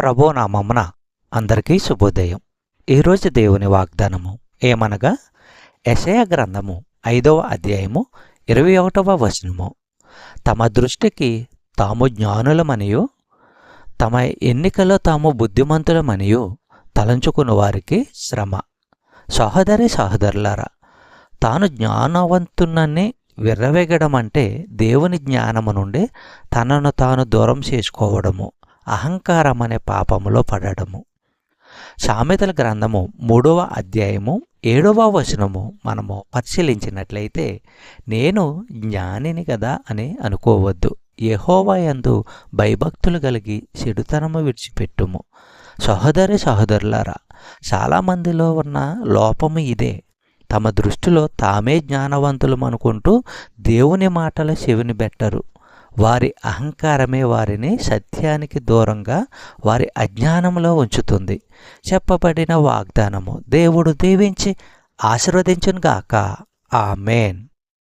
ప్రభు నామమున అందరికీ శుభోదయం. ఈరోజు దేవుని వాగ్దానము ఏమనగా యెషయా గ్రంథము 5వ అధ్యాయము 21వ వచనము. తమ దృష్టికి తాము జ్ఞానులమనియు తమ ఎన్నికలో తాము బుద్ధిమంతులమనియు తలంచుకుని వారికి శ్రమ. సహోదరి సహోదరులారా, తాను జ్ఞానవంతునని విర్రవేగడం అంటే దేవుని జ్ఞానము నుండి తనను తాను దూరం చేసుకోవడము, అహంకారం అనే పాపములో పడడము. సామెతల గ్రంథము 3వ అధ్యాయము 7వ వచనము మనము పరిశీలించినట్లయితే, నేను జ్ఞానిని కదా అని అనుకోవద్దు, యెహోవా యందు భయభక్తులు కలిగి చెడుతనము విడిచిపెట్టుము. సహోదరి సహోదరులారా, చాలామందిలో ఉన్న లోపము ఇదే. తమ దృష్టిలో తామే జ్ఞానవంతులమనుకుంటూ దేవుని మాటలు చెవిని పెట్టరు. వారి అహంకారమే వారిని సత్యానికి దూరంగా వారి అజ్ఞానంలో ఉంచుతుంది. చెప్పబడిన వాగ్దానము దేవుడు దీవించి ఆశీర్వదించునుగాక. ఆమేన్.